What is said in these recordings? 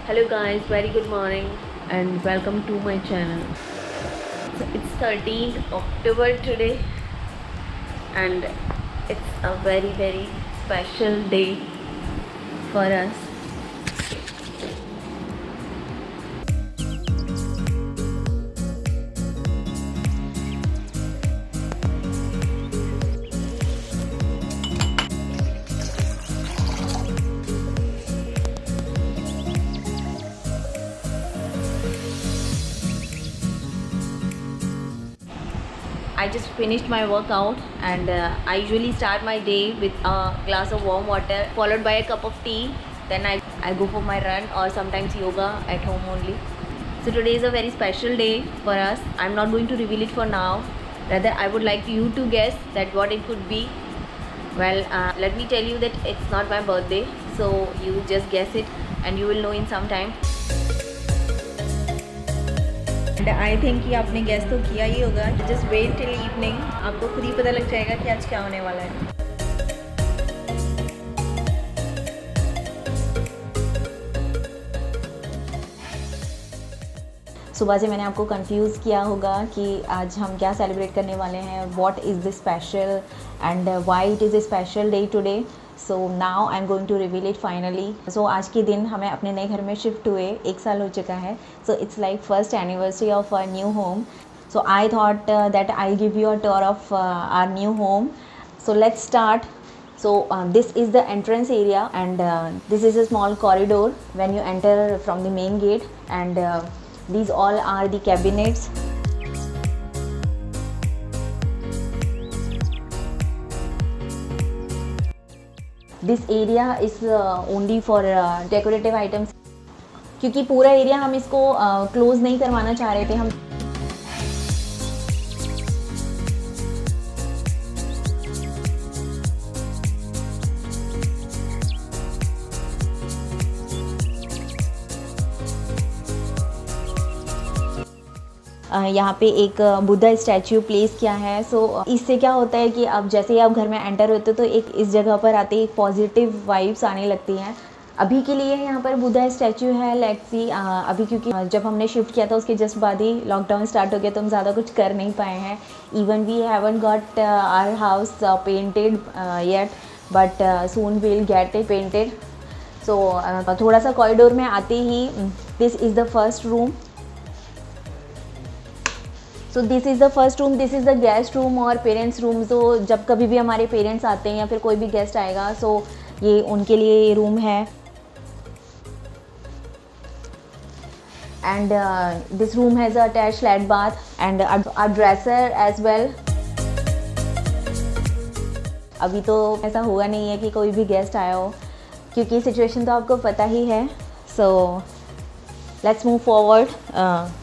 Hello guys, very good morning and welcome to my channel. So it's 13th October today and it's a very special day for us. I just finished my workout and I usually start my day with a glass of warm water followed by a cup of tea. Then I go for my run or sometimes yoga at home only. So today is a very special day for us. I'm not going to reveal it for now. Rather, I would like you to guess that what it could be. Well, let me tell you that it's not my birthday. So you just guess it and you will know in some time. And I think कि आपने guess तो किया ही होगा. Just wait till evening, आपको खुद ही पता लग जाएगा कि आज क्या होने वाला है. सुबह से मैंने आपको कंफ्यूज किया होगा कि आज हम क्या सेलिब्रेट करने वाले हैं, what is the special and why it is a special day today. So now I am going to reveal it finally. So आज के दिन हमें अपने नए घर में शिफ्ट हुए 1 साल हो चुका है. So it's like first anniversary of our new home. So I thought that I give you a tour of our new home. So let's start. So this is the entrance area and this is a small corridor when you enter from the main gate, and these all are the cabinets. This area is only for decorative items. क्योंकि पूरा area हम इसको close नहीं करवाना चाह रहे थे. हम यहाँ पे एक बुद्धा स्टैचू प्लेस किया है. सो इससे क्या होता है कि अब जैसे ही आप घर में एंटर होते हो तो एक इस जगह पर आते ही एक पॉजिटिव वाइब्स आने लगती हैं. अभी के लिए यहाँ पर बुद्धा स्टैचू है. Let's see. अभी क्योंकि जब हमने शिफ्ट किया था उसके जस्ट बाद ही लॉकडाउन स्टार्ट हो गया तो हम ज़्यादा कुछ कर नहीं पाए हैं. Even we haven't got our house painted yet, but soon will get it painted. So थोड़ा सा कॉरिडोर में आते ही this is the first room. So this is the first room. This is the guest room और parents room. तो जब कभी भी हमारे पेरेंट्स आते हैं या फिर कोई भी गेस्ट आएगा, सो ये उनके लिए ये रूम है. And this room has a attached flat bath and a dresser as well. अभी तो ऐसा हुआ नहीं है कि कोई भी गेस्ट आया हो, क्योंकि सिचुएशन तो आपको पता ही है. So let's move forward.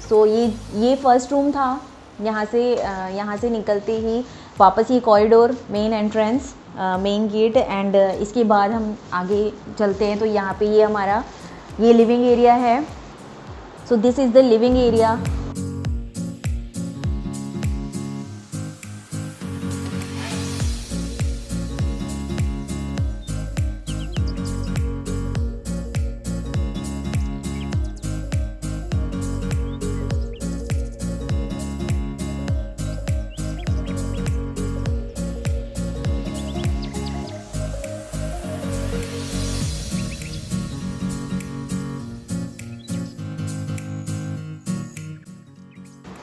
So ये फर्स्ट रूम था. यहाँ से निकलते ही वापस ये corridor, main entrance, main gate, and इसके बाद हम आगे चलते हैं तो यहाँ पे ये हमारा ये लिविंग एरिया है. So this is the living area.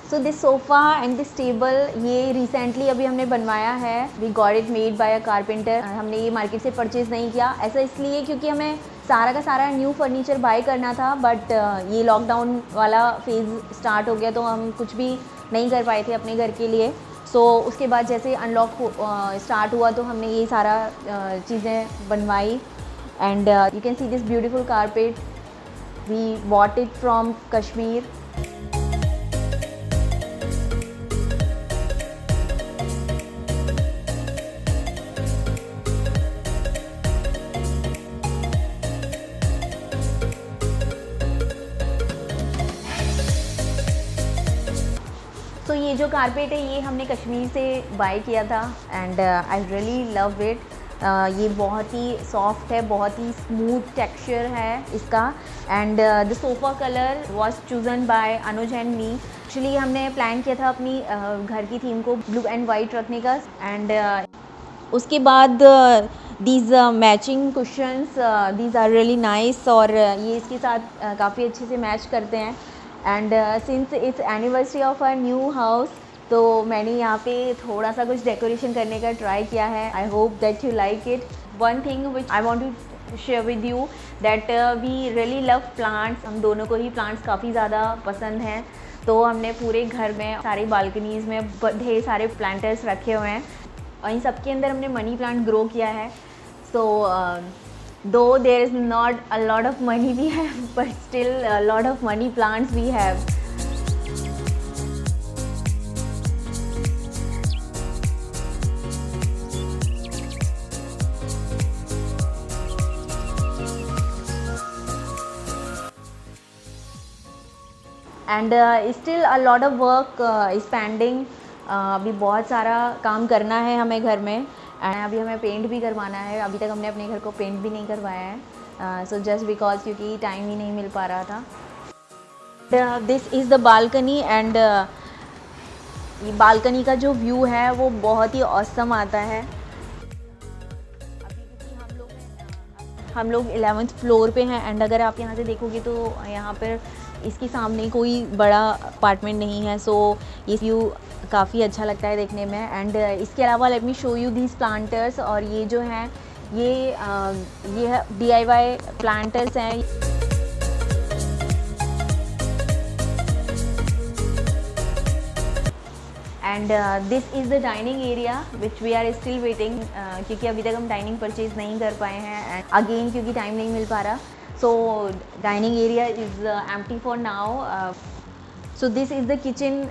So this sofa and this table ये रिसेंटली अभी हमने बनवाया है. We got it made by a carpenter. हमने ये मार्केट से परचेज़ नहीं किया. ऐसा इसलिए क्योंकि हमें सारा का सारा न्यू फर्नीचर बाय करना था, बट ये लॉकडाउन वाला फेज़ स्टार्ट हो गया तो हम कुछ भी नहीं कर पाए थे अपने घर के लिए. सो उसके बाद जैसे अनलॉक स्टार्ट हुआ तो हमने ये सारा चीज़ें बनवाई. And you can see this beautiful carpet. We bought it from Kashmir. तो ये जो कारपेट है ये हमने कश्मीर से बाय किया था and I really love it. ये बहुत ही सॉफ्ट है, बहुत ही स्मूथ टेक्सचर है इसका। And the sofa colour was chosen by Anuj and me. Actually हमने प्लान किया था अपनी घर की थीम को ब्लू एंड वाइट रखने का। एंड उसके बाद these matching cushions, these are really nice, और ये इसके साथ काफ़ी अच्छे से मैच करते हैं। And since it's anniversary of our new house, तो मैंने यहाँ पे थोड़ा सा कुछ डेकोरेशन करने का ट्राई किया है। I hope that you like it. One thing which I want to share with you that we really love plants. हम दोनों को ही प्लांट्स काफ़ी ज़्यादा पसंद हैं, तो हमने पूरे घर में सारी बालकनीज़ में ढेर सारे प्लांटर्स रखे हुए हैं, और इन सब के अंदर हमने मनी प्लांट ग्रो किया है। So though there is not a lot of money we have, but still a lot of money plants we have. And still a lot of work is pending. अभी बहुत सारा काम करना है हमें घर में, एंड अभी हमें पेंट भी करवाना है। अभी तक हमने अपने घर को पेंट भी नहीं करवाया है, सो जस्ट बिकॉज क्योंकि टाइम ही नहीं मिल पा रहा था। This is the balcony, and ये बालकनी का जो व्यू है वो बहुत ही ऑसम आता है। हम लोग 11th फ्लोर पे हैं, एंड अगर आप यहाँ से देखोगे तो यहाँ पर इसके सामने कोई बड़ा अपार्टमेंट नहीं है, सो ये व्यू काफ़ी अच्छा लगता है देखने में। एंड इसके अलावा let me show you these planters, और ये जो हैं ये DIY प्लांटर्स हैं। And this is the dining area which we are still waiting, क्योंकि अभी तक हम डाइनिंग परचेज़ नहीं कर पाए हैं, एंड अगेन क्योंकि टाइम नहीं मिल पा रहा, so dining area is empty for now. So this is the kitchen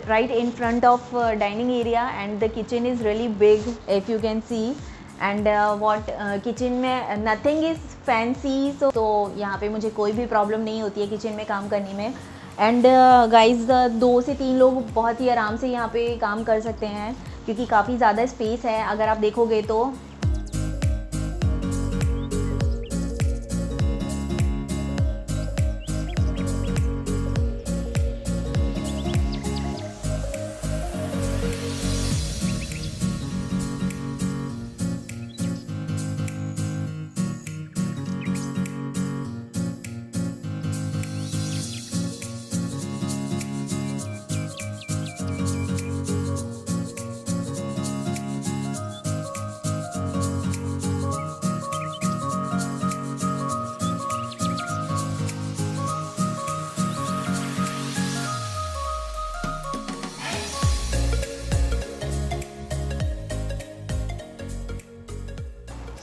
right in front of dining area, and the kitchen is really big if you can see. And what kitchen में nothing is fancy, so यहाँ पे मुझे कोई भी problem नहीं होती है kitchen में काम करने में। एंड गाइज 2 से 3 लोग बहुत ही आराम से यहाँ पे काम कर सकते हैं, क्योंकि काफ़ी ज़्यादा स्पेस है अगर आप देखोगे तो।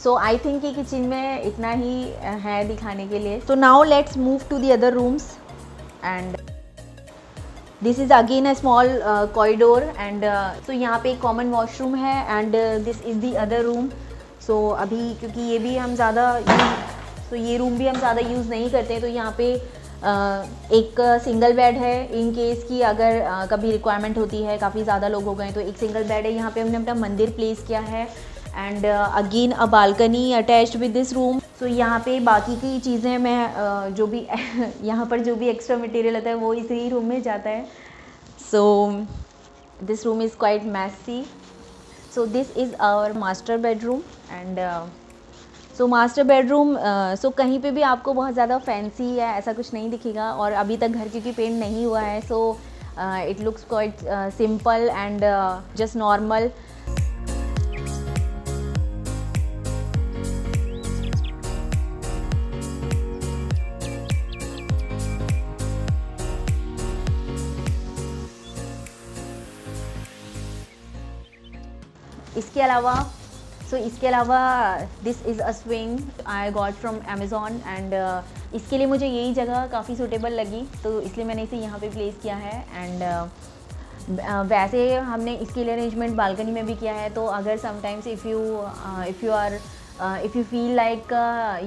सो आई थिंक कि किचन में इतना ही है दिखाने के लिए। तो now let's move to the other rooms, and this is again a small corridor, and so यहाँ पे एक कॉमन वॉशरूम है, and this is the other room. So अभी क्योंकि ये भी हम ज़्यादा ये रूम भी हम ज़्यादा यूज़ नहीं करते, तो यहाँ पे एक सिंगल बेड है इन केस की अगर कभी रिक्वायरमेंट होती है, काफ़ी ज़्यादा लोग हो गए तो एक सिंगल बेड है। यहाँ पे हमने अपना मंदिर प्लेस किया है, and again a balcony attached with this room. So यहाँ पे बाकी की चीज़ें मैं जो भी यहाँ पर जो भी एक्स्ट्रा मटेरियल आता है वो इसी रूम में जाता है। So this room is quite messy. So this is our master bedroom, and so master bedroom, so कहीं पे भी आपको बहुत ज़्यादा फैंसी या ऐसा कुछ नहीं दिखेगा, और अभी तक घर क्योंकि पेंट नहीं हुआ है, so it looks quite simple and just normal. इसके अलावा this is a swing I got from Amazon, and इसके लिए मुझे यही जगह काफ़ी सूटेबल लगी, तो इसलिए मैंने इसे यहाँ पे प्लेस किया है। एंड वैसे हमने इसके लिए अरेंजमेंट बालकनी में भी किया है, तो अगर sometimes if you feel like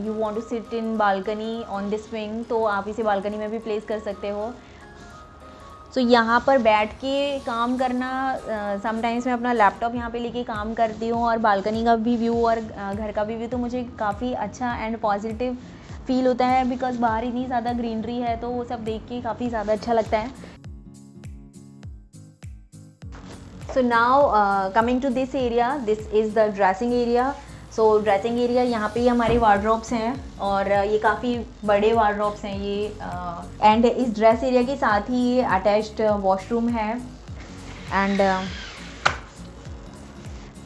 you want to sit in balcony on this swing, तो आप इसे बालकनी में भी प्लेस कर सकते हो। सो यहाँ पर बैठ के काम करना, समटाइम्स मैं अपना लैपटॉप यहाँ पे लेके काम करती हूँ और बालकनी का भी व्यू और घर का भी व्यू तो मुझे काफ़ी अच्छा एंड पॉजिटिव फील होता है, बिकॉज बाहर इतनी ज़्यादा ग्रीनरी है तो वो सब देख के काफ़ी ज़्यादा अच्छा लगता है। So now coming to this area, this is the dressing area. So dressing area, यहाँ पे हमारे वार्डरोब्स हैं और ये काफ़ी बड़े वार्डरोब्स हैं ये, एंड इस ड्रेस एरिया के साथ ही ये अटैच्ड वॉशरूम है।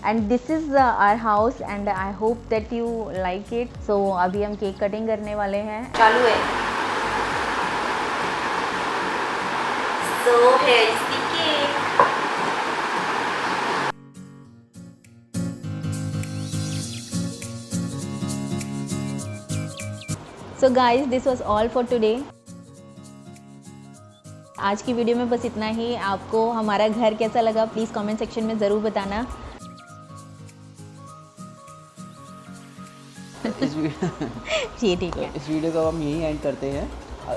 And this is our house and I hope that you like it. So अभी हम केक कटिंग करने वाले हैं, चालू है। So here is the cake. So guys, this was all for today. आज की वीडियो में बस इतना ही। आपको हमारा घर कैसा लगा प्लीज़ कमेंट सेक्शन में ज़रूर बताना। जी ठीक है, इस वीडियो को हम यहीं एंड करते हैं।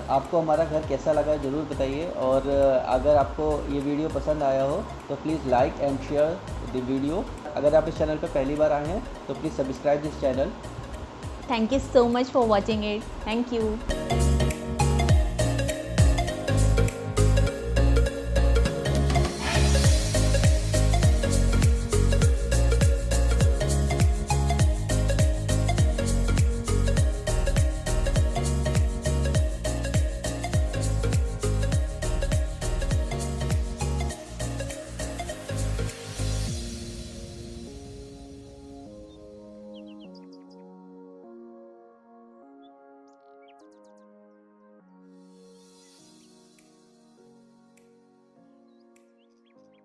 आपको हमारा घर कैसा लगा ज़रूर बताइए, और अगर आपको ये वीडियो पसंद आया हो तो please like and share the video. अगर आप इस चैनल पर पहली बार आए हैं तो please subscribe this channel. Thank you so much for watching it. Thank you.